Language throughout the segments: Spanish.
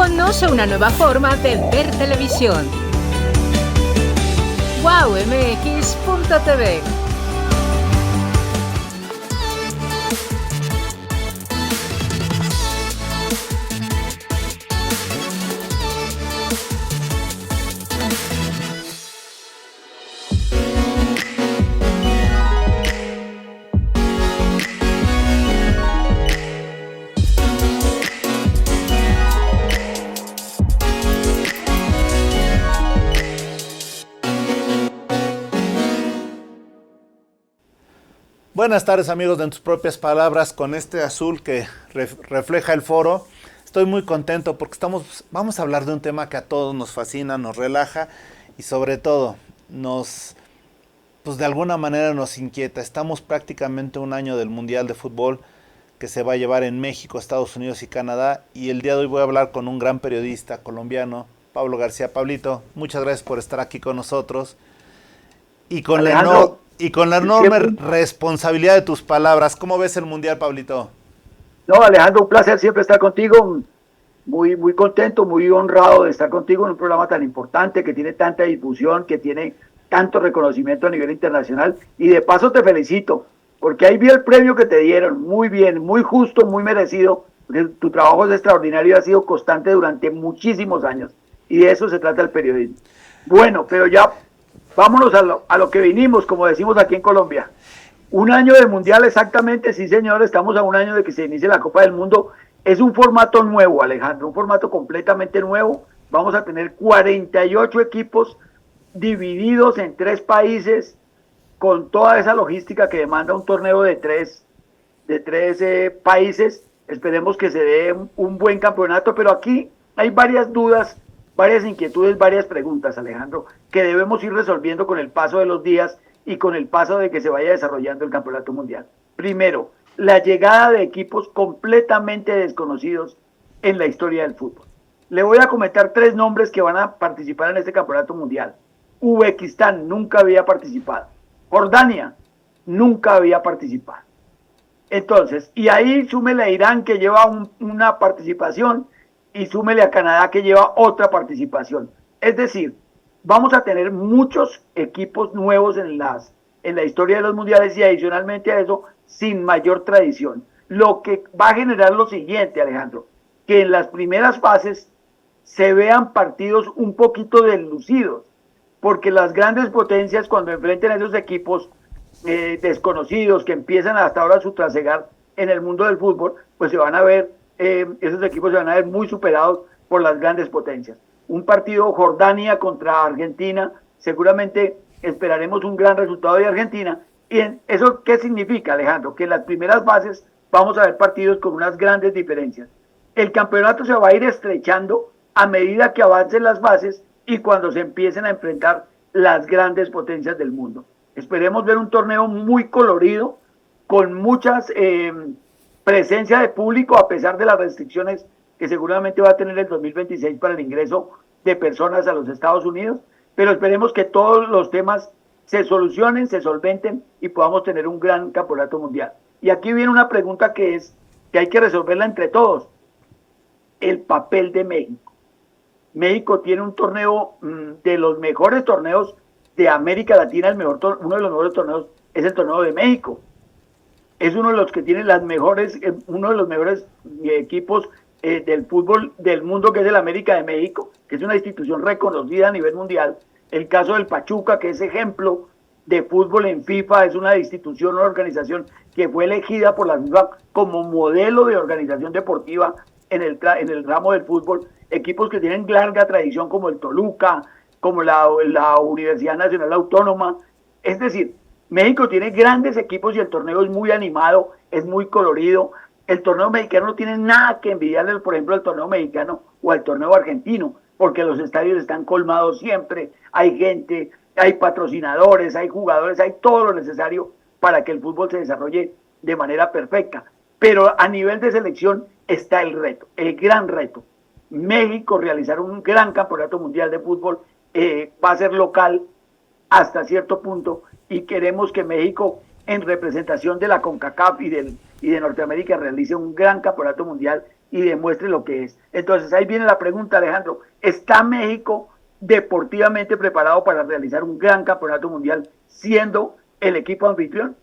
Conoce una nueva forma de ver televisión. WowMX.tv. Buenas tardes, amigos de En Tus Propias Palabras, con este azul que refleja el foro. Estoy muy contento porque vamos a hablar de un tema que a todos nos fascina, nos relaja y sobre todo pues de alguna manera nos inquieta. Estamos prácticamente a un año del Mundial de Fútbol que se va a llevar en México, Estados Unidos y Canadá, y el día de hoy voy a hablar con un gran periodista colombiano, Pablo García. Pablito, muchas gracias por estar aquí con nosotros y con la enorme responsabilidad de tus palabras. ¿Cómo ves el Mundial, Pablito? No, Alejandro, un placer siempre estar contigo. Muy, muy contento, muy honrado de estar contigo en un programa tan importante, que tiene tanta difusión, que tiene tanto reconocimiento a nivel internacional. Y de paso te felicito, porque ahí vi el premio que te dieron. Muy bien, muy justo, muy merecido. Tu trabajo es extraordinario y ha sido constante durante muchísimos años. Y de eso se trata el periodismo. Bueno, pero ya vámonos a lo que vinimos, como decimos aquí en Colombia. Un año de Mundial exactamente, sí señor, estamos a un año de que se inicie la Copa del Mundo. Es un formato nuevo, Alejandro, un formato completamente nuevo. Vamos a tener 48 equipos divididos en 3 países, con toda esa logística que demanda un torneo de tres países. Esperemos que se dé un buen campeonato, pero aquí hay varias dudas, varias inquietudes, varias preguntas, Alejandro, que debemos ir resolviendo con el paso de los días y con el paso de que se vaya desarrollando el Campeonato Mundial. Primero, la llegada de equipos completamente desconocidos en la historia del fútbol. Le voy a comentar 3 nombres que van a participar en este Campeonato Mundial. Uzbekistán nunca había participado. Jordania nunca había participado. Entonces, y ahí súmele a Irán, que lleva una participación, y súmele a Canadá, que lleva otra participación. Es decir, vamos a tener muchos equipos nuevos en la historia de los mundiales, y adicionalmente a eso, sin mayor tradición. Lo que va a generar lo siguiente, Alejandro, que en las primeras fases se vean partidos un poquito deslucidos, porque las grandes potencias, cuando enfrenten a esos equipos desconocidos que empiezan hasta ahora a su trasegar en el mundo del fútbol, pues se van a ver, esos equipos se van a ver muy superados por las grandes potencias. Un partido Jordania contra Argentina, seguramente esperaremos un gran resultado de Argentina. ¿Y eso qué significa, Alejandro? Que en las primeras fases vamos a ver partidos con unas grandes diferencias. El campeonato se va a ir estrechando a medida que avancen las fases y cuando se empiecen a enfrentar las grandes potencias del mundo. Esperemos ver un torneo muy colorido, con muchas presencia de público, a pesar de las restricciones que seguramente va a tener el 2026 para el ingreso de personas a los Estados Unidos, pero esperemos que todos los temas se solucionen, se solventen y podamos tener un gran campeonato mundial. Y aquí viene una pregunta que hay que resolverla entre todos: el papel de México. México tiene un torneo de los mejores torneos de América Latina. Uno de los mejores torneos es el torneo de México. Es uno de los que tiene uno de los mejores equipos del fútbol del mundo, que es el América de México, que es una institución reconocida a nivel mundial. El caso del Pachuca, que es ejemplo de fútbol en FIFA, es una institución, una organización que fue elegida por la FIFA como modelo de organización deportiva en el ramo del fútbol. Equipos que tienen larga tradición, como el Toluca, como la Universidad Nacional Autónoma. Es decir, México tiene grandes equipos y el torneo es muy animado, es muy colorido. El torneo mexicano no tiene nada que envidiarle, por ejemplo, al torneo mexicano o al torneo argentino, porque los estadios están colmados siempre, hay gente, hay patrocinadores, hay jugadores, hay todo lo necesario para que el fútbol se desarrolle de manera perfecta. Pero a nivel de selección está el reto, el gran reto. México realizar un gran campeonato mundial de fútbol va a ser local hasta cierto punto, y queremos que México en representación de la CONCACAF y de Norteamérica realice un gran campeonato mundial y demuestre lo que es. Entonces ahí viene la pregunta, Alejandro, ¿está México deportivamente preparado para realizar un gran campeonato mundial siendo el equipo anfitrión?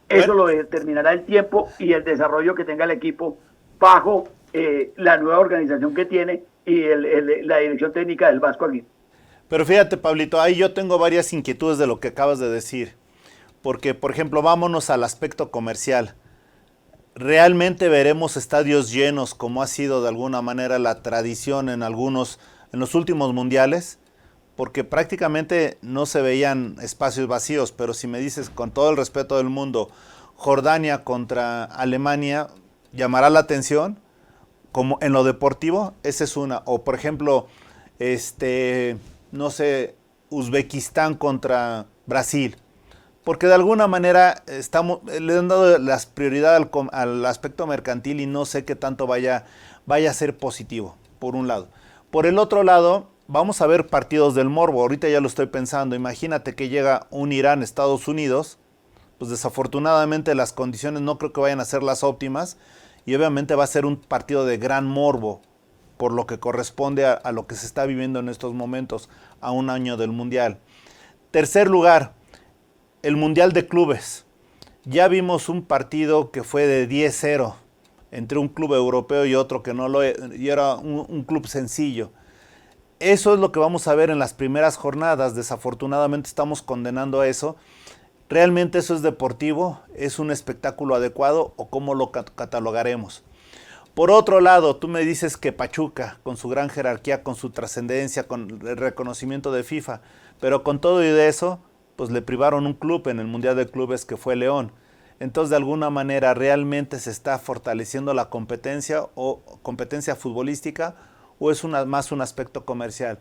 Eso lo determinará el tiempo y el desarrollo que tenga el equipo bajo la nueva organización que tiene y la dirección técnica del Vasco Aguirre. Pero fíjate, Pablito, ahí yo tengo varias inquietudes de lo que acabas de decir. Porque, por ejemplo, vámonos al aspecto comercial. ¿Realmente veremos estadios llenos como ha sido de alguna manera la tradición en los últimos mundiales? Porque prácticamente no se veían espacios vacíos, pero si me dices con todo el respeto del mundo, Jordania contra Alemania, ¿llamará la atención? Como en lo deportivo, esa es una. O por ejemplo, no sé, Uzbekistán contra Brasil. Porque de alguna manera le han dado la prioridad al aspecto mercantil y no sé qué tanto vaya a ser positivo, por un lado. Por el otro lado, vamos a ver partidos del morbo. Ahorita ya lo estoy pensando. Imagínate que llega un Irán, Estados Unidos. Pues desafortunadamente las condiciones no creo que vayan a ser las óptimas. Y obviamente va a ser un partido de gran morbo, por lo que corresponde a lo que se está viviendo en estos momentos, a un año del Mundial. Tercer lugar, el Mundial de Clubes. Ya vimos un partido que fue de 10-0 entre un club europeo y otro que no lo y era un club sencillo. Eso es lo que vamos a ver en las primeras jornadas. Desafortunadamente estamos condenando a eso. ¿Realmente eso es deportivo? ¿Es un espectáculo adecuado o cómo lo catalogaremos? Por otro lado, tú me dices que Pachuca, con su gran jerarquía, con su trascendencia, con el reconocimiento de FIFA, pero con todo y de eso, pues le privaron un club en el Mundial de Clubes que fue León. Entonces, de alguna manera, ¿realmente se está fortaleciendo la competencia o competencia futbolística o es más un aspecto comercial?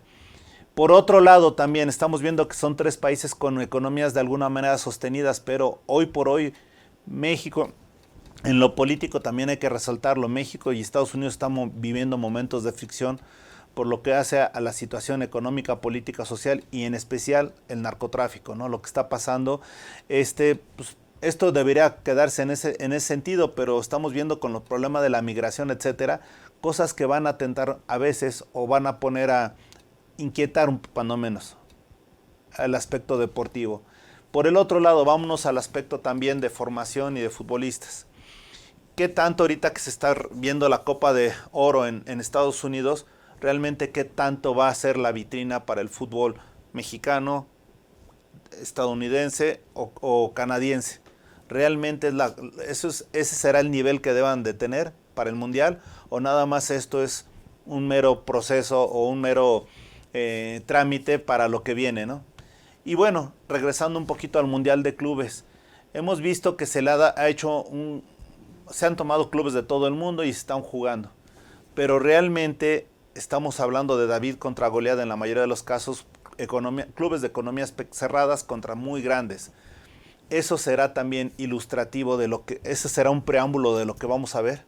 Por otro lado, también estamos viendo que son 3 países con economías de alguna manera sostenidas, pero hoy por hoy México, en lo político también hay que resaltarlo, México y Estados Unidos estamos viviendo momentos de fricción por lo que hace a la situación económica, política, social y en especial el narcotráfico, ¿no? Lo que está pasando, pues, esto debería quedarse en ese sentido, pero estamos viendo con los problemas de la migración, etcétera, cosas que van a atentar a veces o van a poner a inquietar cuando menos al aspecto deportivo. Por el otro lado, vámonos al aspecto también de formación y de futbolistas. ¿Qué tanto ahorita que se está viendo la Copa de Oro en Estados Unidos, realmente qué tanto va a ser la vitrina para el fútbol mexicano, estadounidense o canadiense? ¿Realmente ese será el nivel que deban de tener para el Mundial? ¿O nada más esto es un mero proceso o un mero trámite para lo que viene, ¿no? Y bueno, regresando un poquito al Mundial de Clubes, hemos visto que se han tomado clubes de todo el mundo y están jugando, pero realmente estamos hablando de David contra Goliat en la mayoría de los casos, clubes de economías cerradas contra muy grandes. Eso será también ilustrativo ese será un preámbulo de lo que vamos a ver,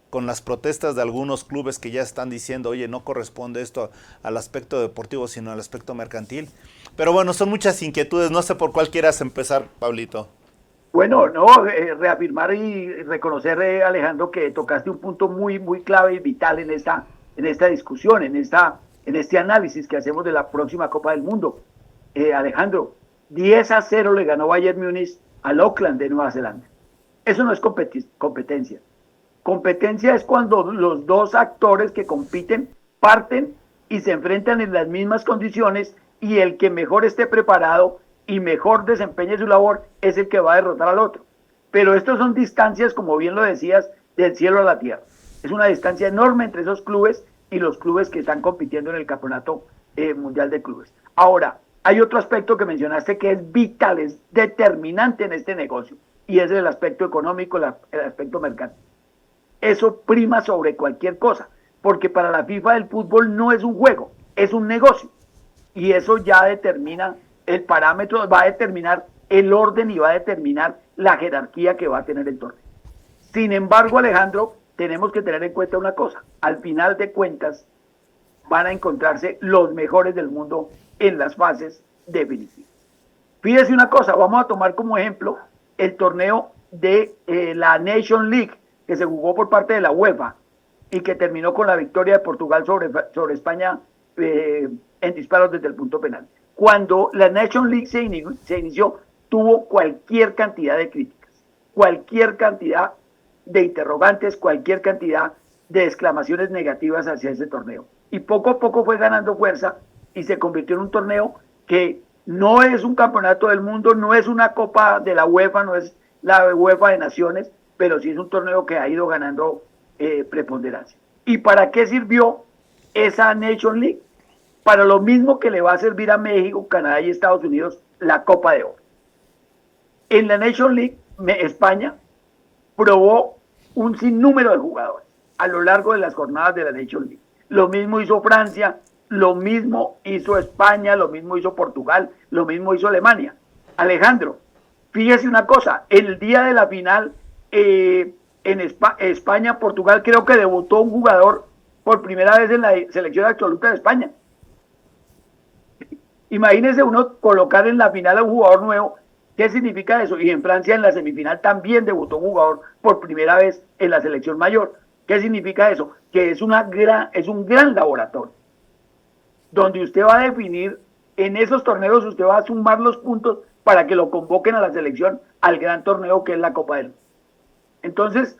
con las protestas de algunos clubes que ya están diciendo, oye, no corresponde esto al aspecto deportivo, sino al aspecto mercantil. Pero bueno, son muchas inquietudes, no sé por cuál quieras empezar, Pablito. Bueno, no, reafirmar y reconocer, Alejandro, que tocaste un punto muy, muy clave y vital en esta discusión, en este análisis que hacemos de la próxima Copa del Mundo. Alejandro, 10-0 le ganó Bayern Múnich al Auckland de Nueva Zelanda. Eso no es competencia. Competencia es cuando los dos actores que compiten parten y se enfrentan en las mismas condiciones y el que mejor esté preparado y mejor desempeñe su labor es el que va a derrotar al otro. Pero estos son distancias, como bien lo decías, del cielo a la tierra. Es una distancia enorme entre esos clubes y los clubes que están compitiendo en el Campeonato Mundial de Clubes. Ahora, hay otro aspecto que mencionaste que es vital, es determinante en este negocio, y es el aspecto económico, el aspecto mercantil. Eso prima sobre cualquier cosa, porque para la FIFA el fútbol no es un juego, es un negocio. Y eso ya determina el parámetro, va a determinar el orden y va a determinar la jerarquía que va a tener el torneo. Sin embargo, Alejandro, tenemos que tener en cuenta una cosa. Al final de cuentas, van a encontrarse los mejores del mundo en las fases definitivas. Fíjese una cosa, vamos a tomar como ejemplo el torneo de la Nation League, que se jugó por parte de la UEFA y que terminó con la victoria de Portugal sobre España en disparos desde el punto penal. Cuando la Nation League se inició, tuvo cualquier cantidad de críticas, cualquier cantidad de interrogantes, cualquier cantidad de exclamaciones negativas hacia ese torneo. Y poco a poco fue ganando fuerza y se convirtió en un torneo que no es un campeonato del mundo, no es una copa de la UEFA, no es la UEFA de Naciones, pero sí es un torneo que ha ido ganando preponderancia. ¿Y para qué sirvió esa Nation League? Para lo mismo que le va a servir a México, Canadá y Estados Unidos la Copa de Oro. En la Nation League, España probó un sinnúmero de jugadores a lo largo de las jornadas de la Nation League. Lo mismo hizo Francia, lo mismo hizo España, lo mismo hizo Portugal, lo mismo hizo Alemania. Alejandro, fíjese una cosa, el día de la final en España, Portugal, creo que debutó un jugador por primera vez en la selección absoluta de España. Imagínese uno colocar en la final a un jugador nuevo. ¿Qué significa eso? Y en Francia en la semifinal también debutó un jugador por primera vez en la selección mayor. ¿Qué significa eso? Que es un gran laboratorio, donde usted va a definir, en esos torneos usted va a sumar los puntos para que lo convoquen a la selección al gran torneo que es la Copa del Mundo. Entonces,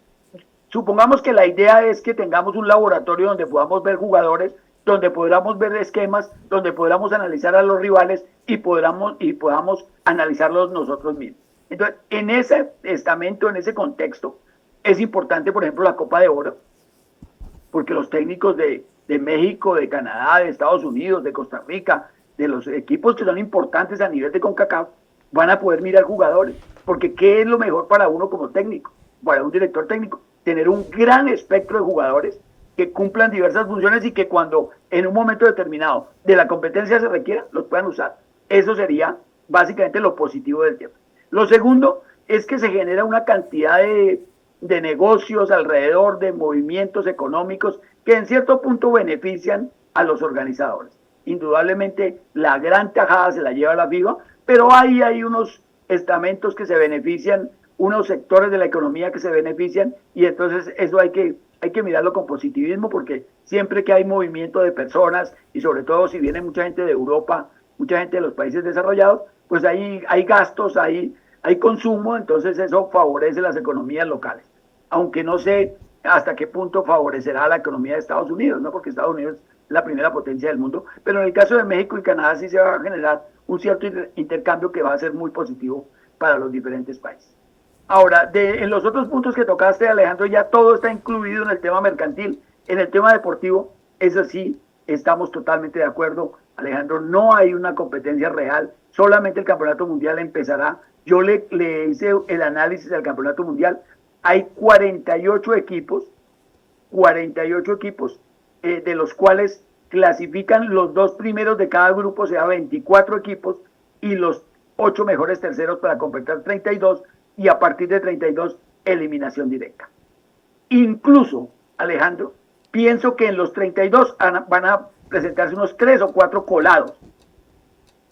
supongamos que la idea es que tengamos un laboratorio donde podamos ver jugadores, donde podamos ver esquemas, donde podamos analizar a los rivales y podamos analizarlos nosotros mismos. Entonces, en ese estamento, en ese contexto, es importante, por ejemplo, la Copa de Oro, porque los técnicos de México, de Canadá, de Estados Unidos, de Costa Rica, de los equipos que son importantes a nivel de CONCACAF, van a poder mirar jugadores, porque ¿qué es lo mejor para uno como técnico, para un director técnico? Tener un gran espectro de jugadores que cumplan diversas funciones y que cuando en un momento determinado de la competencia se requiera, los puedan usar. Eso sería básicamente lo positivo del tema. Lo segundo es que se genera una cantidad de negocios alrededor, de movimientos económicos que en cierto punto benefician a los organizadores. Indudablemente la gran tajada se la lleva la FIFA, pero hay unos estamentos que se benefician, unos sectores de la economía que se benefician, y entonces eso hay que mirarlo con positivismo, porque siempre que hay movimiento de personas, y sobre todo si viene mucha gente de Europa, mucha gente de los países desarrollados, pues hay gastos, hay consumo, entonces eso favorece las economías locales. Aunque no sé hasta qué punto favorecerá a la economía de Estados Unidos, ¿no? Porque Estados Unidos es la primera potencia del mundo, pero en el caso de México y Canadá sí se va a generar un cierto intercambio que va a ser muy positivo para los diferentes países. Ahora, en los otros puntos que tocaste, Alejandro, ya todo está incluido en el tema mercantil. En el tema deportivo, eso sí, estamos totalmente de acuerdo, Alejandro, no hay una competencia real, solamente el campeonato mundial empezará. Yo le hice el análisis del campeonato mundial, hay 48 equipos, de los cuales clasifican los 2 primeros de cada grupo, o sea, 24 equipos, y los 8 mejores terceros para completar 32, y a partir de 32, eliminación directa. Incluso, Alejandro, pienso que en los 32 van a presentarse unos 3 o 4 colados.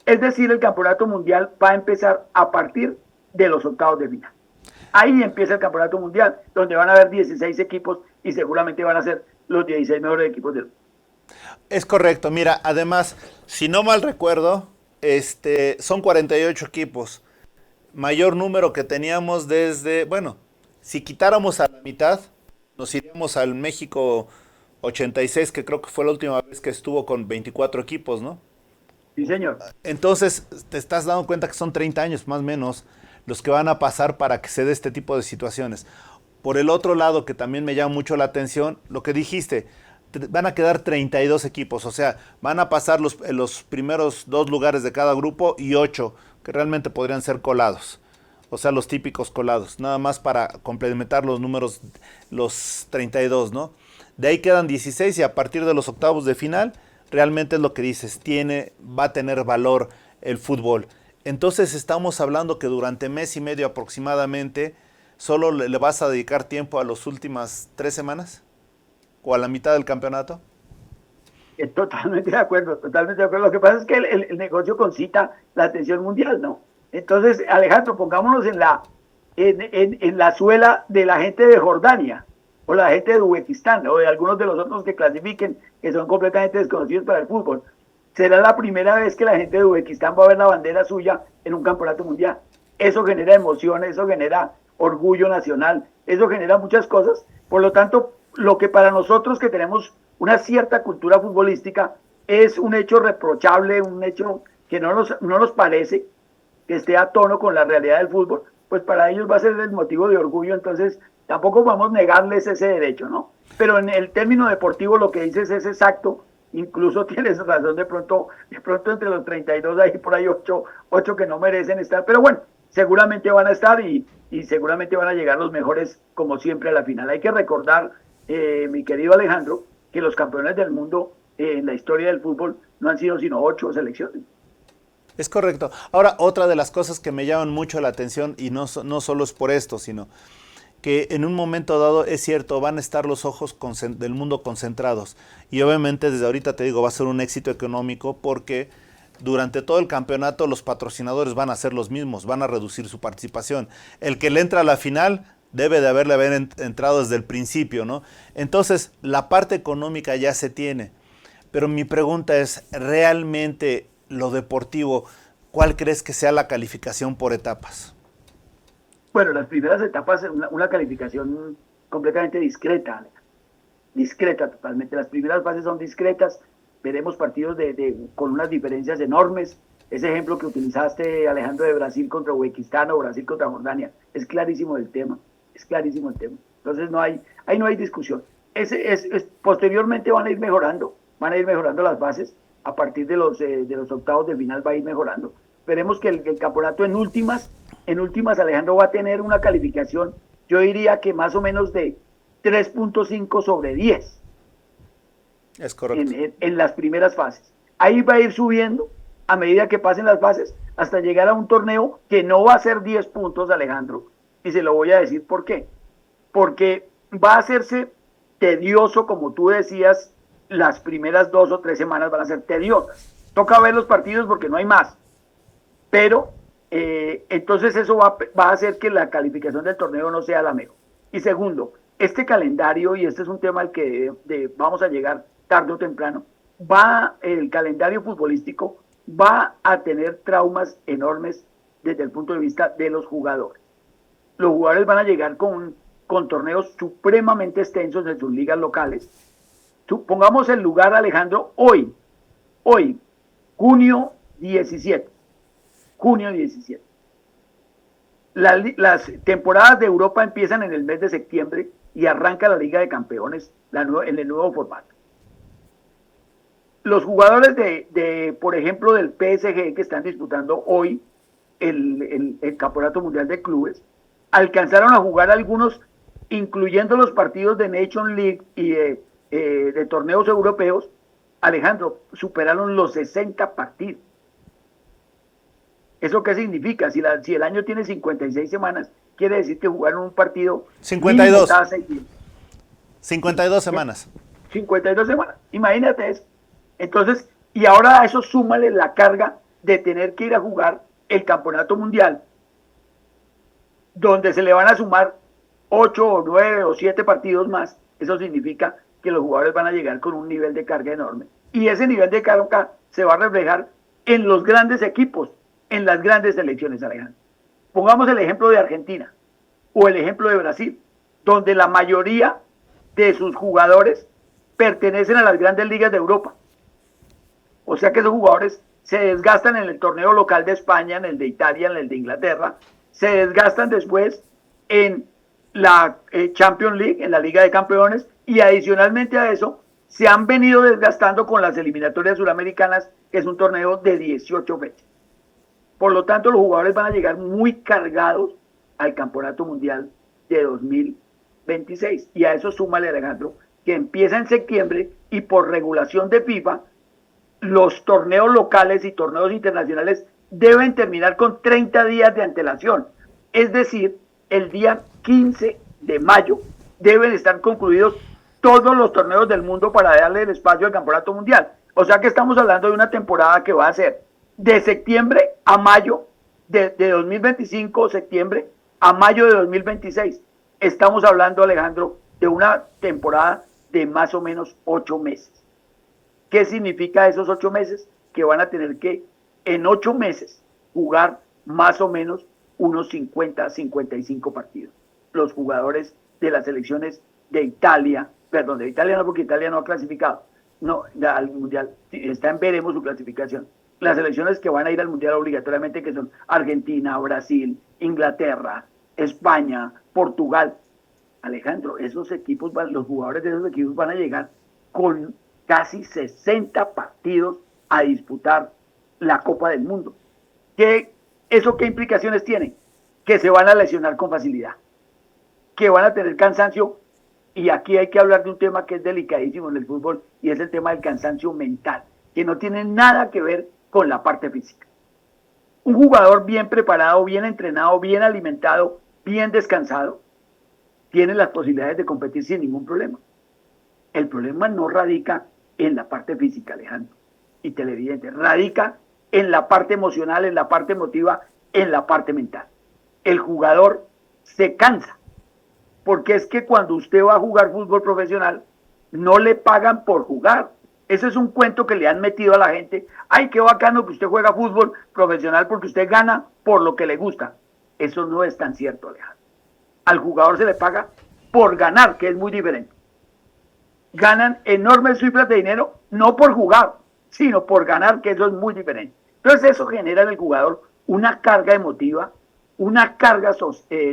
Es decir, el campeonato mundial va a empezar a partir de los octavos de final. Ahí empieza el campeonato mundial, donde van a haber 16 equipos y seguramente van a ser los 16 mejores equipos del mundo. Es correcto. Mira, además, si no mal recuerdo, son 48 equipos. Mayor número que teníamos desde, bueno, si quitáramos a la mitad, nos iríamos al México 86, que creo que fue la última vez que estuvo con 24 equipos, ¿no? Sí, señor. Entonces, te estás dando cuenta que son 30 años más o menos los que van a pasar para que se dé este tipo de situaciones. Por el otro lado, que también me llama mucho la atención, lo que dijiste, van a quedar 32 equipos, o sea, van a pasar los primeros 2 lugares de cada grupo y 8 que realmente podrían ser colados, o sea, los típicos colados, nada más para complementar los números, los 32, ¿no? De ahí quedan 16 y a partir de los octavos de final, realmente es lo que dices, va a tener valor el fútbol. Entonces estamos hablando que durante mes y medio aproximadamente, ¿solo le vas a dedicar tiempo a las últimas 3 semanas? ¿O a la mitad del campeonato? Totalmente de acuerdo, totalmente de acuerdo. Lo que pasa es que el negocio concita la atención mundial, ¿no? Entonces, Alejandro, pongámonos en la suela de la gente de Jordania o la gente de Uzbekistán o de algunos de los otros que clasifiquen, que son completamente desconocidos para el fútbol. Será la primera vez que la gente de Uzbekistán va a ver la bandera suya en un campeonato mundial. Eso genera emociones, eso genera orgullo nacional, eso genera muchas cosas. Por lo tanto, lo que para nosotros que tenemos una cierta cultura futbolística es un hecho reprochable, un hecho que no nos parece que esté a tono con la realidad del fútbol, pues para ellos va a ser el motivo de orgullo. Entonces tampoco vamos a negarles ese derecho, ¿no? Pero en el término deportivo lo que dices es exacto, incluso tienes razón, de pronto entre los 32 hay por ahí 8 que no merecen estar, pero bueno, seguramente van a estar y seguramente van a llegar los mejores como siempre a la final. Hay que recordar, mi querido Alejandro, que los campeones del mundo en la historia del fútbol no han sido sino 8 selecciones. Es correcto. Ahora, otra de las cosas que me llaman mucho la atención, y no solo es por esto, sino que en un momento dado, es cierto, van a estar los ojos del mundo concentrados. Y obviamente desde ahorita te digo, va a ser un éxito económico porque durante todo el campeonato los patrocinadores van a ser los mismos, van a reducir su participación. El que le entra a la final debe de haber entrado desde el principio, ¿no? Entonces, la parte económica ya se tiene. Pero mi pregunta es, ¿realmente lo deportivo, cuál crees que sea la calificación por etapas? Bueno, las primeras etapas, una calificación completamente discreta totalmente. Las primeras fases son discretas, veremos partidos con unas diferencias enormes. Ese ejemplo que utilizaste, Alejandro, de Brasil contra Uzbekistán o Brasil contra Jordania, es clarísimo el tema. Entonces ahí no hay discusión. Posteriormente van a ir mejorando las bases. A partir de los octavos de final va a ir mejorando. Veremos que el campeonato en últimas, Alejandro, va a tener una calificación, yo diría que más o menos de 3.5 sobre 10. Es correcto. En las primeras fases. Ahí va a ir subiendo a medida que pasen las fases hasta llegar a un torneo que no va a ser 10 puntos, Alejandro. Y se lo voy a decir por qué. Porque va a hacerse tedioso, como tú decías, las primeras 2 o 3 semanas van a ser tediosas. Toca ver los partidos porque no hay más. Pero entonces eso va a hacer que la calificación del torneo no sea la mejor. Y segundo, este calendario, y este es un tema al que vamos a llegar tarde o temprano, el calendario futbolístico va a tener traumas enormes desde el punto de vista de los jugadores. Los jugadores van a llegar con torneos supremamente extensos en sus ligas locales. Pongamos el lugar, Alejandro, hoy, junio 17. Las temporadas de Europa empiezan en el mes de septiembre y arranca la Liga de Campeones en el nuevo formato. Los jugadores por ejemplo, del PSG que están disputando hoy el Campeonato Mundial de Clubes, alcanzaron a jugar algunos, incluyendo los partidos de Nation League y de torneos europeos. Alejandro, superaron los 60 partidos. ¿Eso qué significa? Si el año tiene 56 semanas, quiere decir que jugaron un partido 52. 52 semanas. 52 semanas, imagínate eso. Entonces, y ahora a eso súmale la carga de tener que ir a jugar el campeonato mundial, donde se le van a sumar 8 o 9 o 7 partidos más. Eso significa que los jugadores van a llegar con un nivel de carga enorme. Y ese nivel de carga se va a reflejar en los grandes equipos, en las grandes selecciones, Alejandro. Pongamos el ejemplo de Argentina o el ejemplo de Brasil, donde la mayoría de sus jugadores pertenecen a las grandes ligas de Europa. O sea que esos jugadores se desgastan en el torneo local de España, en el de Italia, en el de Inglaterra, se desgastan después en la Champions League, en la Liga de Campeones, y adicionalmente a eso se han venido desgastando con las eliminatorias suramericanas, que es un torneo de 18 fechas. Por lo tanto, los jugadores van a llegar muy cargados al Campeonato Mundial de 2026. Y a eso súmale, Alejandro, que empieza en septiembre y por regulación de FIFA, los torneos locales y torneos internacionales deben terminar con 30 días de antelación. Es decir, el día 15 de mayo deben estar concluidos todos los torneos del mundo para darle el espacio al Campeonato Mundial. O sea que estamos hablando de una temporada que va a ser de septiembre a mayo de 2025, septiembre, a mayo de 2026. Estamos hablando, Alejandro, de una temporada de más o menos 8 meses. ¿Qué significa esos 8 meses? Que van a tener que, en 8 meses, jugar más o menos unos 50, 55 partidos. Los jugadores de las selecciones de Italia, perdón, de Italia no, porque Italia no ha clasificado, no, al Mundial, está en veremos su clasificación. Las selecciones que van a ir al Mundial obligatoriamente, que son Argentina, Brasil, Inglaterra, España, Portugal. Alejandro, esos equipos, los jugadores de esos equipos van a llegar con casi 60 partidos a disputar la Copa del Mundo. ¿Eso qué implicaciones tiene? Que se van a lesionar con facilidad, que van a tener cansancio, y aquí hay que hablar de un tema que es delicadísimo en el fútbol, y es el tema del cansancio mental, que no tiene nada que ver con la parte física. Un jugador bien preparado, bien entrenado, bien alimentado, bien descansado, tiene las posibilidades de competir sin ningún problema. El problema no radica en la parte física, Alejandro, y televidente, radica en la parte emocional, en la parte emotiva, en la parte mental. El jugador se cansa, porque es que cuando usted va a jugar fútbol profesional, no le pagan por jugar. Ese es un cuento que le han metido a la gente. Ay, qué bacano que usted juega fútbol profesional porque usted gana por lo que le gusta. Eso no es tan cierto, Alejandro. Al jugador se le paga por ganar, que es muy diferente. Ganan enormes cifras de dinero, no por jugar, sino por ganar, que eso es muy diferente. Entonces eso genera en el jugador una carga emotiva, una carga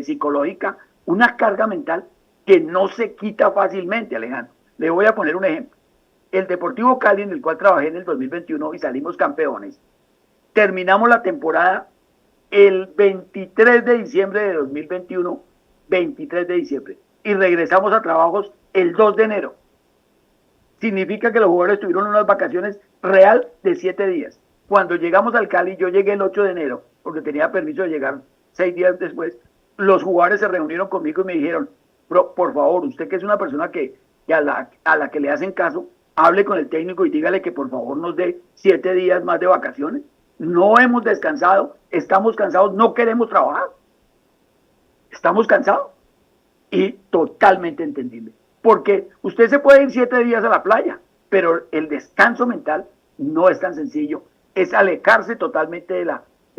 psicológica, una carga mental que no se quita fácilmente, Alejandro. Le voy a poner un ejemplo. El Deportivo Cali, en el cual trabajé en el 2021 y salimos campeones, terminamos la temporada el 23 de diciembre de 2021, 23 de diciembre, y regresamos a trabajos el 2 de enero. Significa que los jugadores tuvieron unas vacaciones real de 7 días. Cuando llegamos al Cali, yo llegué el 8 de enero, porque tenía permiso de llegar 6 días después. Los jugadores se reunieron conmigo y me dijeron, por favor, usted que es una persona a la que le hacen caso, hable con el técnico y dígale que por favor nos dé 7 días más de vacaciones. No hemos descansado, estamos cansados, no queremos trabajar. Estamos cansados. Y totalmente entendible. Porque usted se puede ir 7 días a la playa, pero el descanso mental no es tan sencillo. Es alejarse totalmente de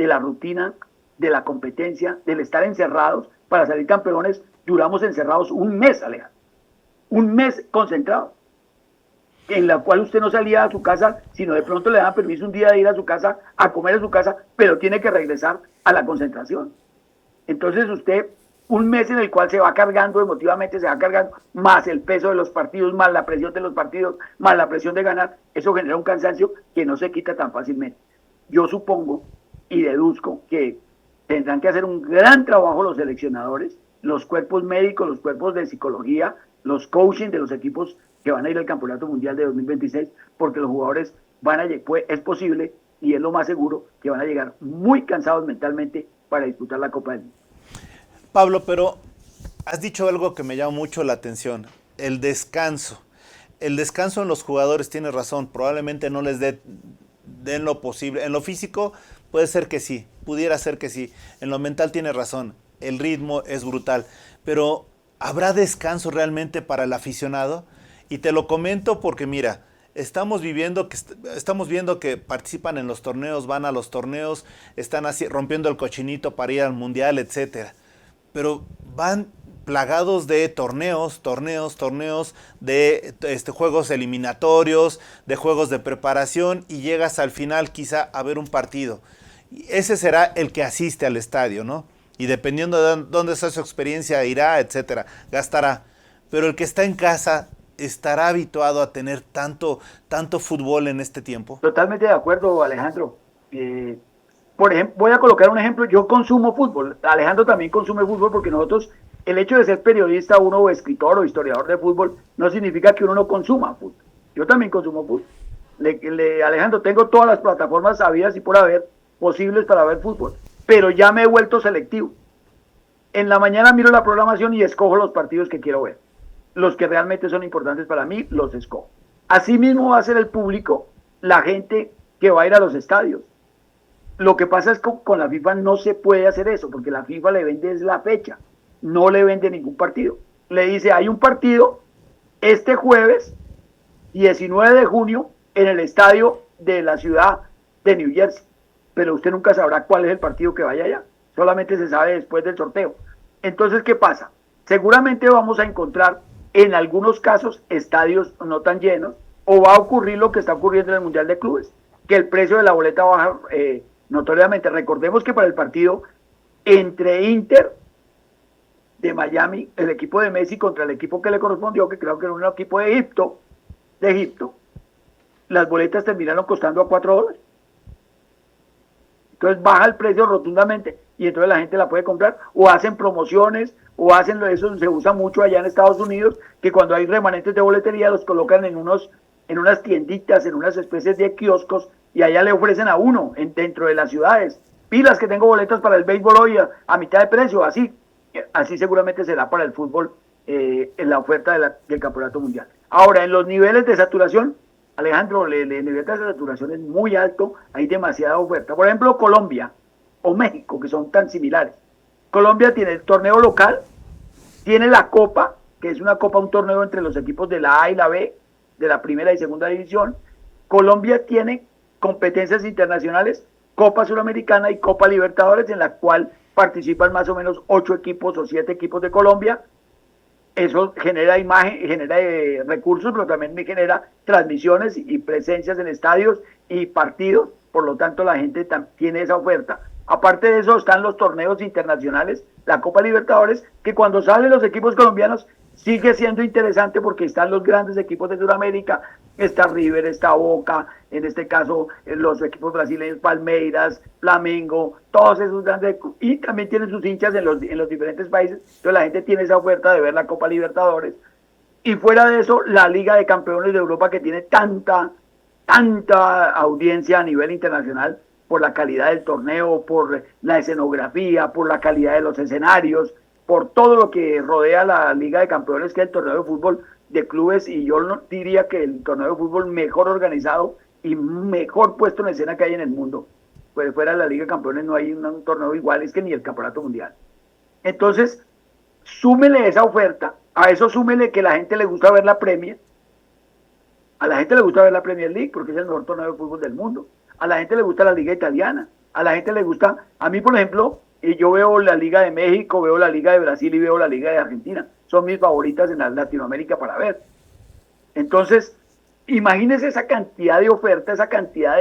la rutina, de la competencia, del estar encerrados. Para salir campeones, duramos encerrados un mes, Alejandro. Un mes concentrado, en la cual usted no salía a su casa, sino de pronto le daban permiso un día de ir a su casa, a comer en su casa, pero tiene que regresar a la concentración. Entonces usted, un mes en el cual se va cargando emotivamente, se va cargando, más el peso de los partidos, más la presión de los partidos, más la presión de ganar, eso genera un cansancio que no se quita tan fácilmente. Yo supongo y deduzco que tendrán que hacer un gran trabajo los seleccionadores, los cuerpos médicos, los cuerpos de psicología, los coaching de los equipos que van a ir al Campeonato Mundial de 2026, porque los jugadores es posible y es lo más seguro que van a llegar muy cansados mentalmente para disputar la Copa del Mundo. Pablo, pero has dicho algo que me llama mucho la atención, el descanso. El descanso en los jugadores, tienes razón, probablemente no les den lo posible. En lo físico puede ser que sí, pudiera ser que sí. En lo mental tienes razón, el ritmo es brutal. Pero ¿habrá descanso realmente para el aficionado? Y te lo comento porque mira, estamos viendo que participan en los torneos, van a los torneos, están así rompiendo el cochinito para ir al mundial, etcétera. Pero van plagados de torneos, de juegos eliminatorios, de juegos de preparación, y llegas al final quizá a ver un partido. Y ese será el que asiste al estadio, ¿no? Y dependiendo de dónde está su experiencia, irá, etcétera, gastará. Pero el que está en casa estará habituado a tener tanto fútbol en este tiempo. Totalmente de acuerdo, Alejandro. Por ejemplo, voy a colocar un ejemplo, yo consumo fútbol, Alejandro también consume fútbol, porque nosotros, el hecho de ser periodista, uno o escritor o historiador de fútbol, no significa que uno no consuma fútbol. Yo también consumo fútbol. Alejandro, tengo todas las plataformas habidas y por haber posibles para ver fútbol, pero ya me he vuelto selectivo. En la mañana miro la programación y escojo los partidos que quiero ver. Los que realmente son importantes para mí, los escojo. Así mismo va a ser el público, la gente que va a ir a los estadios. Lo que pasa es que con la FIFA no se puede hacer eso, porque la FIFA le vende es la fecha, no le vende ningún partido. Le dice, hay un partido este jueves 19 de junio en el estadio de la ciudad de New Jersey, pero usted nunca sabrá cuál es el partido que vaya allá, solamente se sabe después del sorteo. Entonces, ¿qué pasa? Seguramente vamos a encontrar en algunos casos estadios no tan llenos, o va a ocurrir lo que está ocurriendo en el Mundial de Clubes, que el precio de la boleta baja notoriamente. Recordemos que para el partido entre Inter de Miami, el equipo de Messi contra el equipo que le correspondió, que creo que era un equipo de Egipto, las boletas terminaron costando a $4. Entonces baja el precio rotundamente y entonces la gente la puede comprar, o hacen promociones, o hacen eso, se usa mucho allá en Estados Unidos, que cuando hay remanentes de boletería los colocan en unas tienditas, en unas especies de kioscos, y allá le ofrecen a uno, dentro de las ciudades, pilas que tengo boletas para el béisbol hoy a mitad de precio, así seguramente será para el fútbol en la oferta del campeonato mundial. Ahora, en los niveles de saturación, Alejandro, el nivel de saturación es muy alto, hay demasiada oferta. Por ejemplo, Colombia o México, que son tan similares. Colombia tiene el torneo local, tiene la Copa, que es una copa, un torneo entre los equipos de la A y la B, de la primera y segunda división. Colombia tiene competencias internacionales, Copa Suramericana y Copa Libertadores, en la cual participan más o menos 8 equipos o 7 equipos de Colombia. Eso genera imagen, genera recursos, pero también me genera transmisiones y presencias en estadios y partidos, por lo tanto la gente tiene esa oferta. Aparte de eso están los torneos internacionales, la Copa Libertadores, que cuando salen los equipos colombianos sigue siendo interesante porque están los grandes equipos de Sudamérica, está River, está Boca, en este caso los equipos brasileños, Palmeiras, Flamengo, todos esos grandes, y también tienen sus hinchas en los diferentes países, entonces la gente tiene esa oferta de ver la Copa Libertadores. Y fuera de eso, la Liga de Campeones de Europa, que tiene tanta audiencia a nivel internacional, por la calidad del torneo, por la escenografía, por la calidad de los escenarios, por todo lo que rodea la Liga de Campeones, que es el torneo de fútbol de clubes, y yo diría que el torneo de fútbol mejor organizado y mejor puesto en escena que hay en el mundo. Pues fuera de la Liga de Campeones no hay un torneo igual, es que ni el Campeonato Mundial. Entonces, súmele esa oferta, a eso súmele que la gente le gusta ver la Premier, a la gente le gusta ver la Premier League porque es el mejor torneo de fútbol del mundo. A la gente le gusta la Liga Italiana, a la gente le gusta, a mí por ejemplo, yo veo la Liga de México, veo la Liga de Brasil y veo la Liga de Argentina, son mis favoritas en Latinoamérica para ver. Entonces, imagínese esa cantidad de oferta, esa cantidad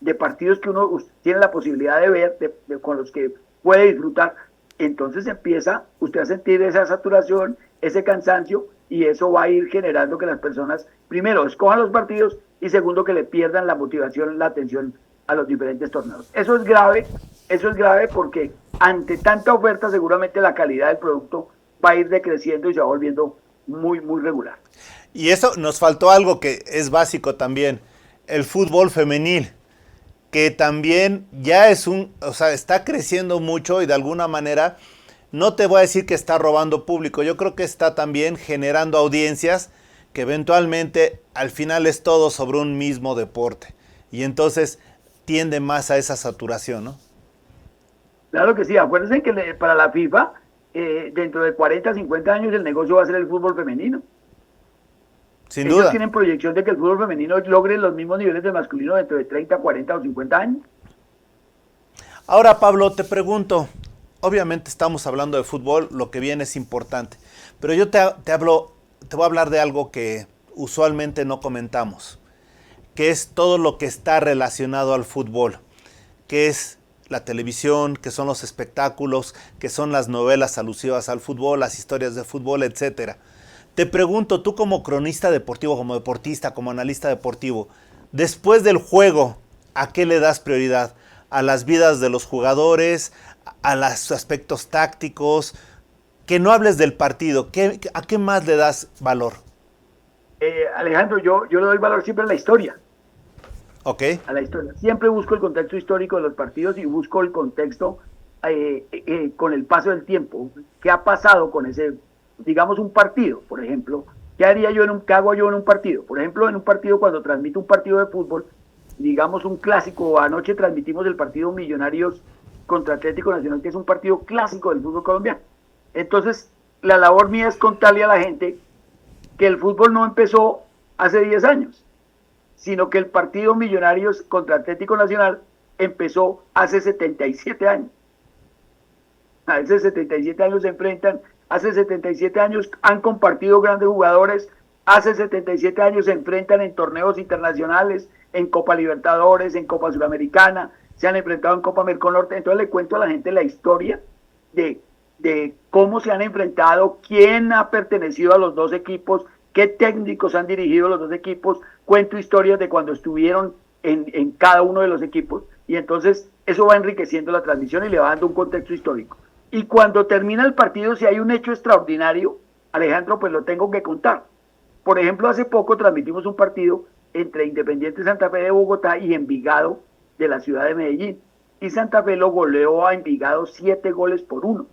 de partidos que uno tiene la posibilidad de ver, con los que puede disfrutar. Entonces empieza usted a sentir esa saturación, ese cansancio, y eso va a ir generando que las personas, primero, escojan los partidos, y segundo, que le pierdan la motivación, la atención a los diferentes torneos. Eso es grave porque ante tanta oferta seguramente la calidad del producto va a ir decreciendo y se va volviendo muy, muy regular. Y eso nos faltó algo que es básico también, el fútbol femenil, que también ya está creciendo mucho y de alguna manera, no te voy a decir que está robando público, yo creo que está también generando audiencias que eventualmente al final es todo sobre un mismo deporte y entonces tiende más a esa saturación, ¿no? Claro que sí, acuérdense que para la FIFA dentro de 40, 50 años el negocio va a ser el fútbol femenino. Sin Ellos duda. tienen proyección de que el fútbol femenino logre los mismos niveles de masculino dentro de 30, 40 o 50 años. Ahora, Pablo, te pregunto, obviamente estamos hablando de fútbol, lo que viene es importante, pero yo te voy a hablar de algo que usualmente no comentamos, que es todo lo que está relacionado al fútbol, que es la televisión, que son los espectáculos, que son las novelas alusivas al fútbol, las historias de fútbol, etcétera. Te pregunto, tú como cronista deportivo, como deportista, como analista deportivo, después del juego, ¿a qué le das prioridad? ¿A las vidas de los jugadores? ¿A los aspectos tácticos? Que no hables del partido, ¿a qué más le das valor? Alejandro, yo le doy valor siempre a la historia. Ok. A la historia. Siempre busco el contexto histórico de los partidos y busco el contexto con el paso del tiempo. ¿Qué ha pasado con ese, digamos, un partido, por ejemplo? ¿Qué hago yo en un partido? Por ejemplo, en un partido, cuando transmito un partido de fútbol, digamos, un clásico. Anoche transmitimos el partido Millonarios contra Atlético Nacional, que es un partido clásico del fútbol colombiano. Entonces, la labor mía es contarle a la gente que el fútbol no empezó hace 10 años, sino que el partido Millonarios contra Atlético Nacional empezó hace 77 años. Hace 77 años se enfrentan, hace 77 años han compartido grandes jugadores, hace 77 años se enfrentan en torneos internacionales, en Copa Libertadores, en Copa Suramericana, se han enfrentado en Copa Merconorte. Entonces le cuento a la gente la historia de cómo se han enfrentado, quién ha pertenecido a los dos equipos, qué técnicos han dirigido los dos equipos, cuento historias de cuando estuvieron en cada uno de los equipos, y entonces eso va enriqueciendo la transmisión y le va dando un contexto histórico. Y cuando termina el partido, si hay un hecho extraordinario, Alejandro, pues lo tengo que contar. Por ejemplo, hace poco transmitimos un partido entre Independiente Santa Fe de Bogotá y Envigado de la ciudad de Medellín, y Santa Fe lo goleó a Envigado 7-1.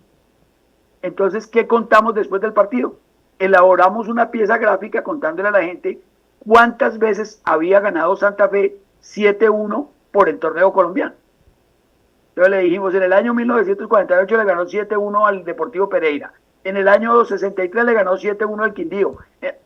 Entonces, ¿qué contamos después del partido? Elaboramos una pieza gráfica contándole a la gente cuántas veces había ganado Santa Fe 7-1 por el torneo colombiano. Entonces le dijimos, en el año 1948 le ganó 7-1 al Deportivo Pereira, en el año 63 le ganó 7-1 al Quindío,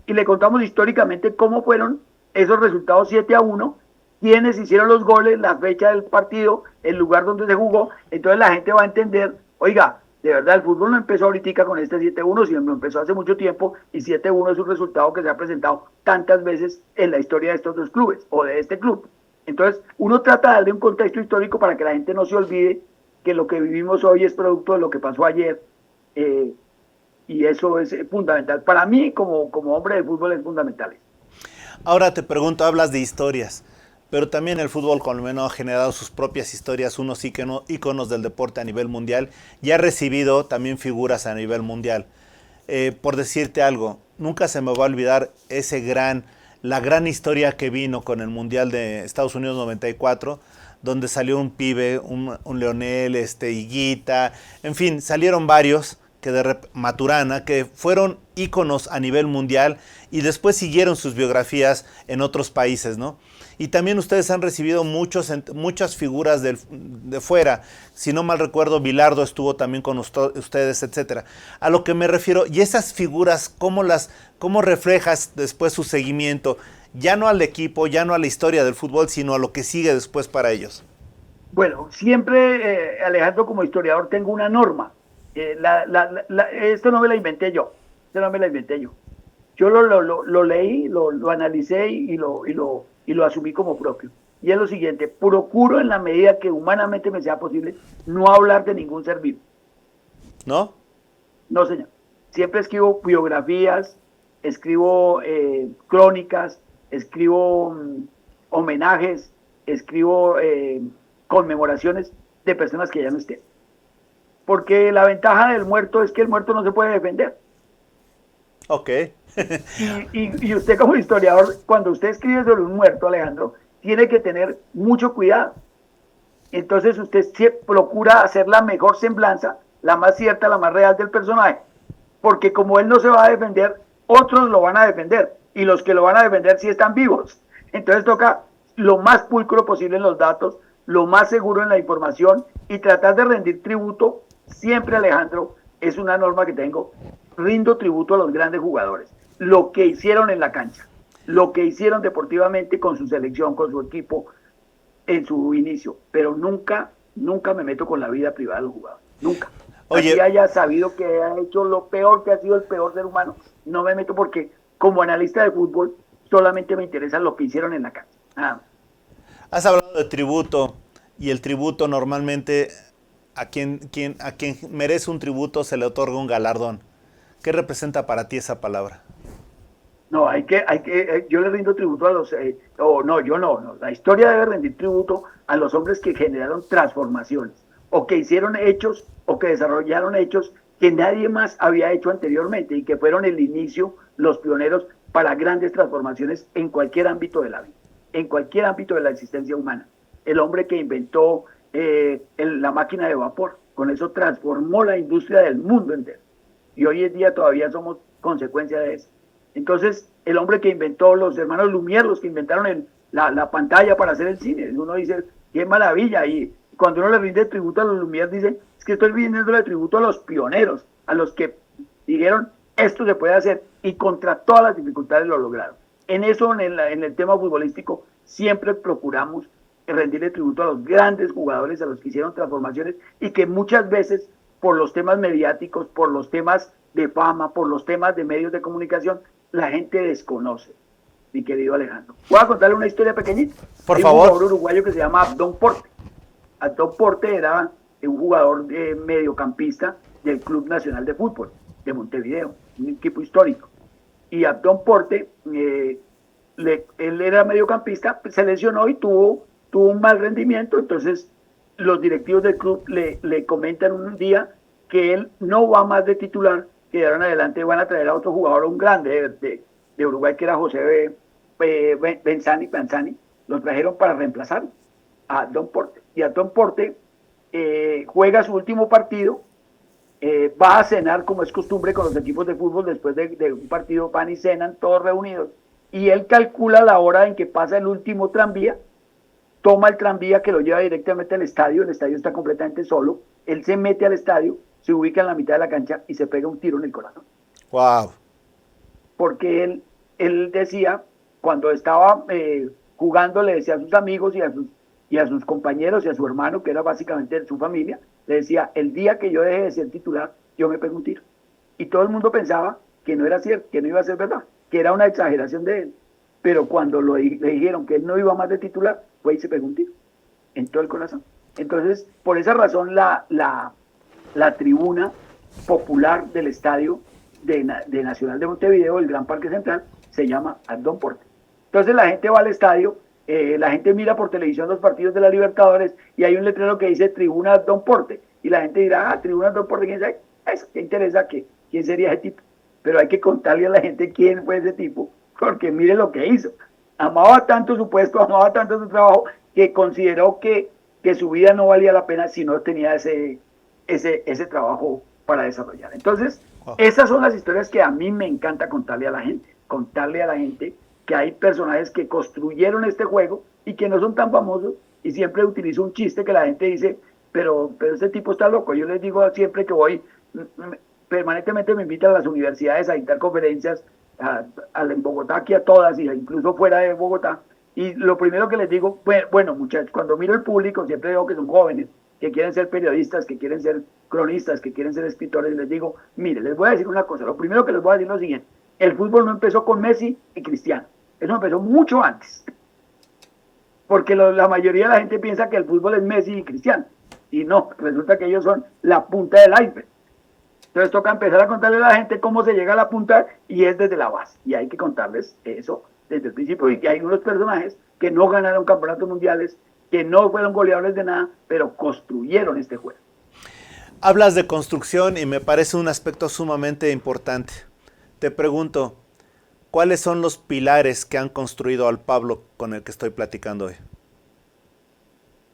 y le contamos históricamente cómo fueron esos resultados 7-1, quiénes hicieron los goles, la fecha del partido, el lugar donde se jugó. Entonces la gente va a entender, oiga, de verdad el fútbol no empezó ahorita con este 7-1, sino empezó hace mucho tiempo, y 7-1 es un resultado que se ha presentado tantas veces en la historia de estos dos clubes, o de este club. Entonces, uno trata de darle un contexto histórico para que la gente no se olvide que lo que vivimos hoy es producto de lo que pasó ayer, y eso es fundamental. Para mí, como hombre de fútbol, es fundamental. Ahora te pregunto, hablas de historias, pero también el fútbol colombiano ha generado sus propias historias, unos íconos del deporte a nivel mundial, y ha recibido también figuras a nivel mundial. Por decirte algo, nunca se me va a olvidar la gran historia que vino con el Mundial de Estados Unidos 94, donde salió un pibe, un Leonel, Higuita, en fin, salieron varios Maturana, que fueron íconos a nivel mundial y después siguieron sus biografías en otros países, ¿no? Y también ustedes han recibido muchas figuras de fuera. Si no mal recuerdo, Bilardo estuvo también con ustedes, etcétera. A lo que me refiero, y esas figuras, ¿cómo reflejas después su seguimiento? Ya no al equipo, ya no a la historia del fútbol, sino a lo que sigue después para ellos. Bueno, siempre, Alejandro, como historiador, tengo una norma. Esto no me la inventé yo. Yo lo leí, lo analicé y lo asumí como propio. Y es lo siguiente: procuro en la medida que humanamente me sea posible no hablar de ningún ser vivo. ¿No? No, señor. Siempre escribo biografías, escribo crónicas, escribo homenajes, escribo conmemoraciones de personas que ya no estén. Porque la ventaja del muerto es que el muerto no se puede defender. Ok. y usted como historiador, cuando usted escribe sobre un muerto, Alejandro, tiene que tener mucho cuidado. Entonces usted procura hacer la mejor semblanza, la más cierta, la más real del personaje. Porque como él no se va a defender, otros lo van a defender. Y los que lo van a defender sí están vivos. Entonces toca lo más pulcro posible en los datos, lo más seguro en la información, y tratar de rendir tributo. Siempre, Alejandro, es una norma que tengo: rindo tributo a los grandes jugadores, lo que hicieron en la cancha, lo que hicieron deportivamente con su selección, con su equipo en su inicio, pero nunca me meto con la vida privada de los jugadores, nunca. Oye, así haya sabido que ha hecho lo peor, que ha sido el peor ser humano, no me meto, porque como analista de fútbol solamente me interesa lo que hicieron en la cancha. Has hablado de tributo, y el tributo normalmente a quien merece un tributo se le otorga un galardón. ¿Qué representa para ti esa palabra? No, yo le rindo tributo a los, la historia debe rendir tributo a los hombres que generaron transformaciones, o que hicieron hechos, o que desarrollaron hechos que nadie más había hecho anteriormente, y que fueron el inicio, los pioneros para grandes transformaciones en cualquier ámbito de la vida, en cualquier ámbito de la existencia humana. El hombre que inventó la máquina de vapor, con eso transformó la industria del mundo entero, y hoy en día todavía somos consecuencia de eso. Entonces, el hombre que inventó, los hermanos Lumière, los que inventaron la pantalla para hacer el cine. Uno dice, qué maravilla. Y cuando uno le rinde tributo a los Lumière, dice, es que estoy rindiéndole tributo a los pioneros, a los que dijeron, esto se puede hacer, y contra todas las dificultades lo lograron. En eso, en el tema futbolístico, siempre procuramos rendirle tributo a los grandes jugadores, a los que hicieron transformaciones, y que muchas veces, por los temas mediáticos, por los temas de fama, por los temas de medios de comunicación, la gente desconoce, mi querido Alejandro. Voy a contarle una historia pequeñita. Por Hay favor. un jugador uruguayo que se llama Abdón Porte. Abdón Porte era un jugador mediocampista del Club Nacional de Fútbol de Montevideo, un equipo histórico. Y Abdón Porte, él era mediocampista, se lesionó y tuvo un mal rendimiento, entonces los directivos del club le comentan un día que él no va más de titular, que de ahora en adelante van a traer a otro jugador, un grande de Uruguay, que era José Benzani, lo trajeron para reemplazar a Abdón Porte. Y Abdón Porte juega su último partido, va a cenar como es costumbre con los equipos de fútbol, después de un partido van y cenan todos reunidos, y él calcula la hora en que pasa el último tranvía, toma el tranvía que lo lleva directamente al estadio, el estadio está completamente solo, él se mete al estadio, se ubica en la mitad de la cancha y se pega un tiro en el corazón. Wow. Porque él decía, cuando estaba jugando, le decía a sus amigos y a sus compañeros y a su hermano, que era básicamente de su familia, le decía, el día que yo deje de ser titular, yo me pego un tiro. Y todo el mundo pensaba que no era cierto, que no iba a ser verdad, que era una exageración de él. Pero cuando le dijeron que él no iba más de titular, fue y se pegó un tiro en todo el corazón. Entonces, por esa razón, la tribuna popular del estadio de Nacional de Montevideo, el Gran Parque Central, se llama Abdón Porte. Entonces la gente va al estadio, la gente mira por televisión los partidos de la Libertadores y hay un letrero que dice Tribuna Abdón Porte, y la gente dirá, Tribuna Abdón Porte, ¿quién sabe? Eso, ¿qué interesa? ¿Quién sería ese tipo? Pero hay que contarle a la gente quién fue ese tipo, porque mire lo que hizo. Amaba tanto su puesto, amaba tanto su trabajo, que consideró que su vida no valía la pena si no tenía ese trabajo para desarrollar. Entonces, esas son las historias que a mí me encanta contarle a la gente que hay personajes que construyeron este juego y que no son tan famosos, y siempre utilizo un chiste que la gente dice, pero este tipo está loco. Yo les digo siempre que voy, permanentemente me invitan a las universidades a dictar conferencias, en Bogotá, aquí a todas, y incluso fuera de Bogotá, y lo primero que les digo, bueno muchachos, cuando miro el público, siempre digo que son jóvenes, que quieren ser periodistas, que quieren ser cronistas, que quieren ser escritores, y les digo, mire, les voy a decir una cosa, lo primero que les voy a decir es lo siguiente, el fútbol no empezó con Messi y Cristiano, eso empezó mucho antes, porque la mayoría de la gente piensa que el fútbol es Messi y Cristiano, y no, resulta que ellos son la punta del iceberg. Entonces toca empezar a contarle a la gente cómo se llega a la punta, y es desde la base, y hay que contarles eso desde el principio, y que hay unos personajes que no ganaron campeonatos mundiales, que no fueron goleadores de nada, pero construyeron este juego. Hablas de construcción y me parece un aspecto sumamente importante. Te pregunto, ¿cuáles son los pilares que han construido al Pablo con el que estoy platicando hoy?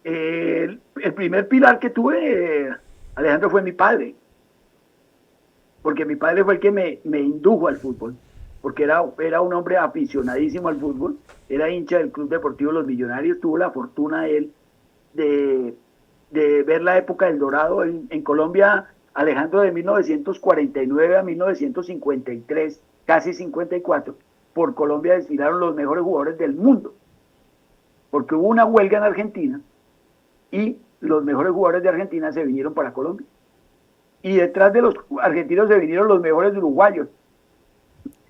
El primer pilar que tuve, Alejandro, fue mi padre, porque mi padre fue el que me indujo al fútbol, porque era un hombre aficionadísimo al fútbol, era hincha del Club Deportivo Los Millonarios, tuvo la fortuna él de ver la época del Dorado en Colombia, Alejandro, de 1949 a 1953, casi 54, por Colombia desfilaron los mejores jugadores del mundo, porque hubo una huelga en Argentina y los mejores jugadores de Argentina se vinieron para Colombia. Y detrás de los argentinos se vinieron los mejores uruguayos.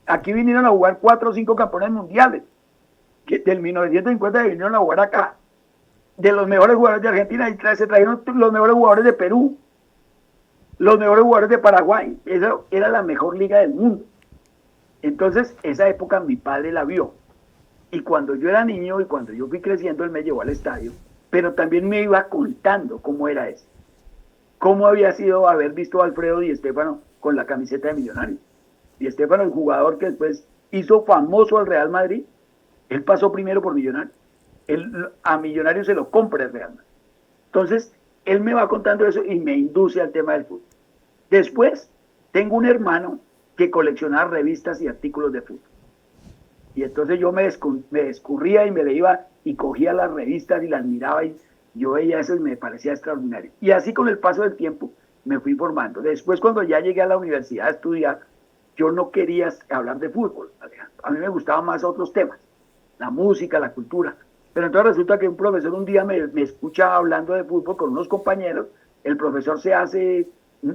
Aquí vinieron a jugar 4 o 5 campeones mundiales, que del 1950 vinieron a jugar acá. De los mejores jugadores de Argentina, y se trajeron los mejores jugadores de Perú, los mejores jugadores de Paraguay. Esa era la mejor liga del mundo. Entonces, esa época mi padre la vio. Y cuando yo era niño y cuando yo fui creciendo, él me llevó al estadio, pero también me iba contando cómo era eso. Cómo había sido haber visto a Alfredo Di Stéfano con la camiseta de Millonarios. Di Stéfano, el jugador que después hizo famoso al Real Madrid, él pasó primero por Millonarios. A Millonarios se lo compra el Real Madrid. Entonces, él me va contando eso y me induce al tema del fútbol. Después, tengo un hermano que coleccionaba revistas y artículos de fútbol. Y entonces yo me escurría y me le iba y cogía las revistas y las miraba y yo veía eso y me parecía extraordinario. Y así con el paso del tiempo me fui formando. Después cuando ya llegué a la universidad a estudiar, yo no quería hablar de fútbol, Alejandro. A mí me gustaban más otros temas, la música, la cultura. Pero entonces resulta que un profesor un día me escucha hablando de fútbol con unos compañeros, el profesor se hace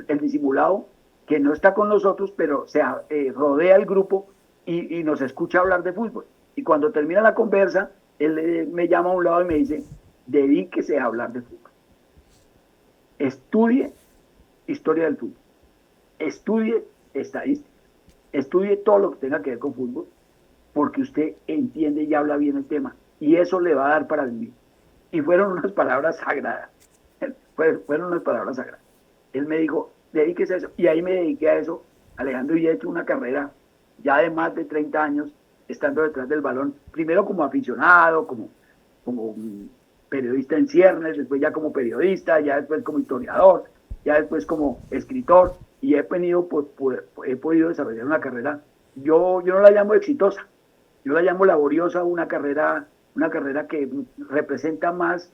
el disimulado, que no está con nosotros, pero se rodea el grupo y nos escucha hablar de fútbol. Y cuando termina la conversa, él me llama a un lado y me dice, dedíquese a hablar de fútbol. Estudie historia del fútbol. Estudie estadística. Estudie todo lo que tenga que ver con fútbol, porque usted entiende y habla bien el tema. Y eso le va a dar para vivir. Y fueron unas palabras sagradas. Fueron unas palabras sagradas. Él me dijo, dedíquese a eso. Y ahí me dediqué a eso, Alejandro, y he hecho una carrera ya de más de 30 años, estando detrás del balón, primero como aficionado, como periodista en ciernes, después ya como periodista, ya después como historiador, ya después como escritor, y he podido desarrollar una carrera, yo no la llamo exitosa, yo la llamo laboriosa, una carrera que representa más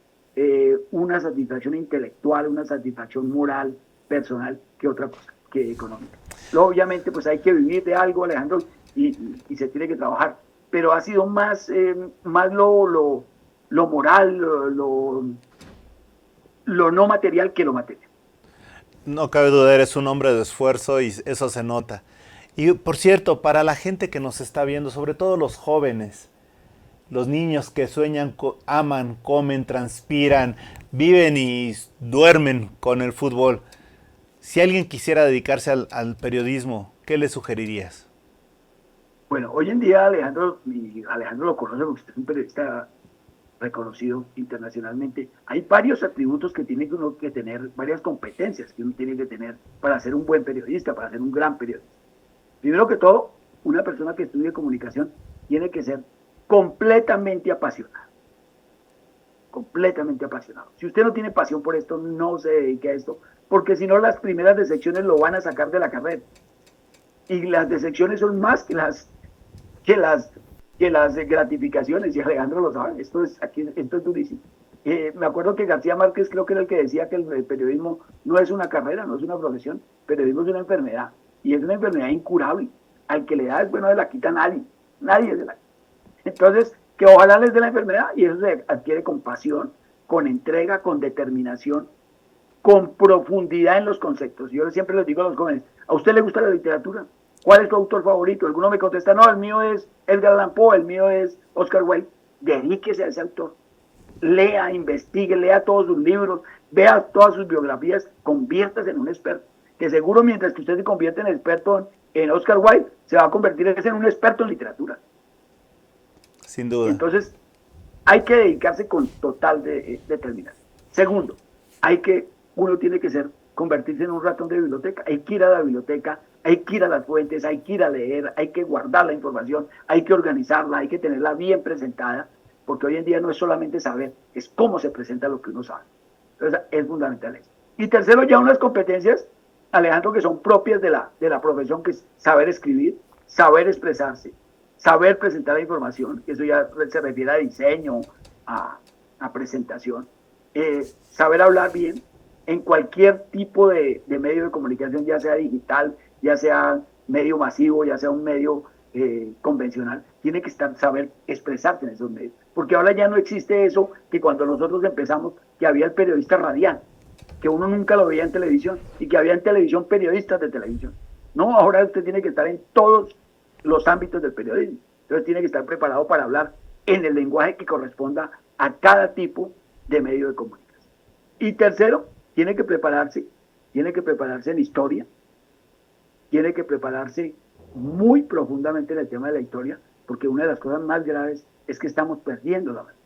una satisfacción intelectual, una satisfacción moral, personal, que otra cosa, que económica. Luego, obviamente, pues hay que vivir de algo, Alejandro, y se tiene que trabajar, pero ha sido más lo moral, lo no material que lo material. No cabe duda, eres un hombre de esfuerzo y eso se nota. Y por cierto, para la gente que nos está viendo, sobre todo los jóvenes, los niños que sueñan, aman, comen, transpiran, viven y duermen con el fútbol. Si alguien quisiera dedicarse al periodismo, ¿qué le sugerirías? Bueno, hoy en día Alejandro lo conoce porque usted es un periodista reconocido internacionalmente. Hay varios atributos que tiene uno que tener, varias competencias que uno tiene que tener para ser un buen periodista, para ser un gran periodista. Primero que todo, una persona que estudie comunicación tiene que ser completamente apasionado. Completamente apasionado. Si usted no tiene pasión por esto, no se dedique a esto, porque si no las primeras decepciones lo van a sacar de la carrera. Y las decepciones son más que las gratificaciones, y Alejandro lo sabe, esto es durísimo. Me acuerdo que García Márquez creo que era el que decía que el periodismo no es una carrera, no es una profesión, el periodismo es una enfermedad, y es una enfermedad incurable. Al que le da es bueno, de la quita nadie se la quita. Entonces, que ojalá les dé la enfermedad, y eso se adquiere con pasión, con entrega, con determinación, con profundidad en los conceptos. Yo siempre les digo a los jóvenes, ¿a usted le gusta la literatura? ¿Cuál es tu autor favorito? Alguno me contesta, no, el mío es Edgar Allan Poe, el mío es Oscar Wilde. Dedíquese a ese autor. Lea, investigue, lea todos sus libros, vea todas sus biografías, conviértase en un experto. Que seguro mientras que usted se convierte en experto en Oscar Wilde, se va a convertir en un experto en literatura. Sin duda. Entonces, hay que dedicarse con total determinación. Segundo, uno tiene que convertirse en un ratón de biblioteca. Hay que ir a la biblioteca, hay que ir a las fuentes, hay que ir a leer, hay que guardar la información, hay que organizarla, hay que tenerla bien presentada, porque hoy en día no es solamente saber, es cómo se presenta lo que uno sabe. Entonces, es fundamental eso. Y tercero, ya unas competencias, Alejandro, que son propias de la profesión, que es saber escribir, saber expresarse, saber presentar la información, que eso ya se refiere a diseño, a presentación, saber hablar bien en cualquier tipo de medio de comunicación, ya sea digital, ya sea medio masivo, ya sea un medio convencional, tiene que saber expresarse en esos medios, porque ahora ya no existe eso que cuando nosotros empezamos, que había el periodista radial, que uno nunca lo veía en televisión, y que había en televisión periodistas de televisión. No, ahora usted tiene que estar en todos los ámbitos del periodismo, entonces tiene que estar preparado para hablar en el lenguaje que corresponda a cada tipo de medio de comunicación. Y tercero, tiene que prepararse en historia, tiene que prepararse muy profundamente en el tema de la historia, porque una de las cosas más graves es que estamos perdiendo la verdad.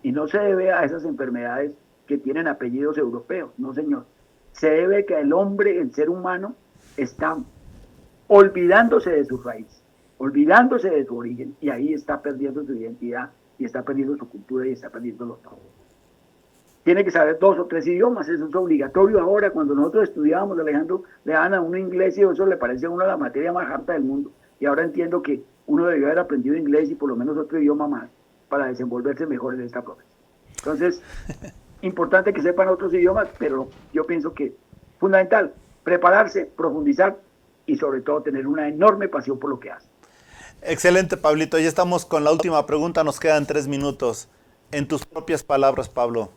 Y no se debe a esas enfermedades que tienen apellidos europeos, no señor. Se debe que el hombre, el ser humano, está olvidándose de su raíz, olvidándose de su origen, y ahí está perdiendo su identidad, y está perdiendo su cultura, y está perdiendo todo. Tiene que saber 2 o 3 idiomas, eso es obligatorio ahora. Cuando nosotros estudiábamos, Alejandro, le daban a uno inglés y eso le parecía a uno la materia más harta del mundo. Y ahora entiendo que uno debió haber aprendido inglés y por lo menos otro idioma más para desenvolverse mejor en esta profesión. Entonces, importante que sepan otros idiomas, pero yo pienso que fundamental, prepararse, profundizar y sobre todo tener una enorme pasión por lo que hacen. Excelente, Pablito. Ya estamos con la última pregunta, nos quedan 3 minutos. En tus propias palabras, Pablo,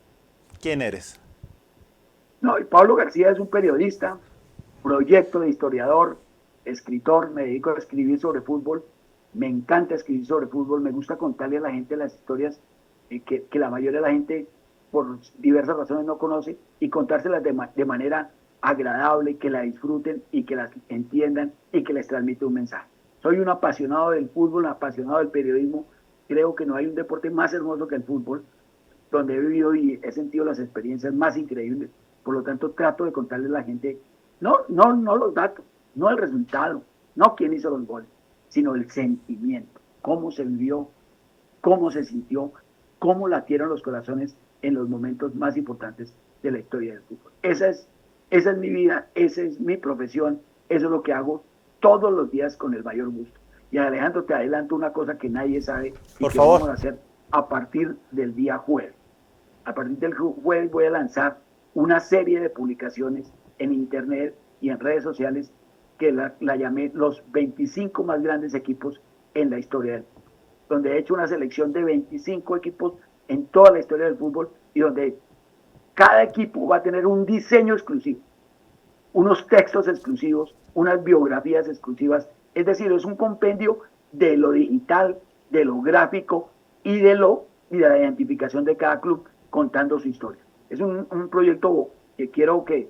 ¿quién eres? No, y Pablo García es un periodista, proyecto de historiador, escritor, me dedico a escribir sobre fútbol, me encanta escribir sobre fútbol, me gusta contarle a la gente las historias que la mayoría de la gente por diversas razones no conoce y contárselas de manera agradable, que la disfruten y que las entiendan y que les transmite un mensaje. Soy un apasionado del fútbol, un apasionado del periodismo, creo que no hay un deporte más hermoso que el fútbol, donde he vivido y he sentido las experiencias más increíbles, por lo tanto trato de contarle a la gente, no los datos, no el resultado, no quién hizo los goles, sino el sentimiento, cómo se vivió, cómo se sintió, cómo latieron los corazones en los momentos más importantes de la historia del fútbol. Esa es mi vida, esa es mi profesión, eso es lo que hago todos los días con el mayor gusto. Y Alejandro, te adelanto una cosa que nadie sabe y por que favor, vamos a hacer a partir del día jueves. A partir del jueves voy a lanzar una serie de publicaciones en internet y en redes sociales que la llamé los 25 más grandes equipos en la historia del fútbol, donde he hecho una selección de 25 equipos en toda la historia del fútbol y donde cada equipo va a tener un diseño exclusivo, unos textos exclusivos, unas biografías exclusivas, es decir, es un compendio de lo digital, de lo gráfico y de la identificación de cada club contando su historia. Es un proyecto que quiero que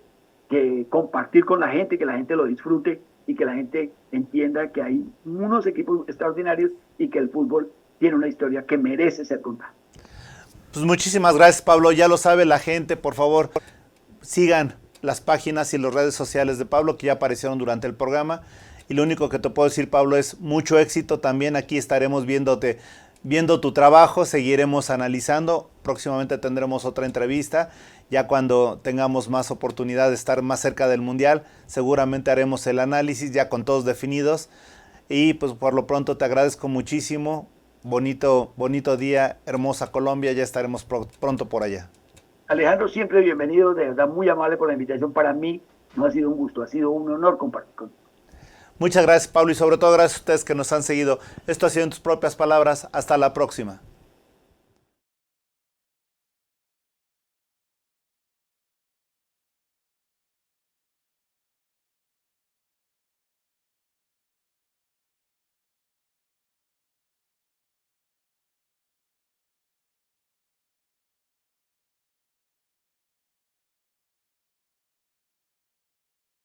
compartir con la gente, que la gente lo disfrute y que la gente entienda que hay unos equipos extraordinarios y que el fútbol tiene una historia que merece ser contada. Pues muchísimas gracias, Pablo. Ya lo sabe la gente, por favor, sigan las páginas y las redes sociales de Pablo que ya aparecieron durante el programa. Y lo único que te puedo decir, Pablo, es mucho éxito. También aquí estaremos viendo tu trabajo, seguiremos analizando. Próximamente tendremos otra entrevista. Ya cuando tengamos más oportunidad de estar más cerca del Mundial, seguramente haremos el análisis ya con todos definidos. Y pues por lo pronto te agradezco muchísimo. Bonito día, hermosa Colombia. Ya estaremos pronto por allá. Alejandro, siempre bienvenido. De verdad, muy amable por la invitación. Para mí no ha sido un gusto, ha sido un honor compartir contigo. Muchas gracias, Pablo, y sobre todo gracias a ustedes que nos han seguido. Esto ha sido En Tus Propias Palabras. Hasta la próxima.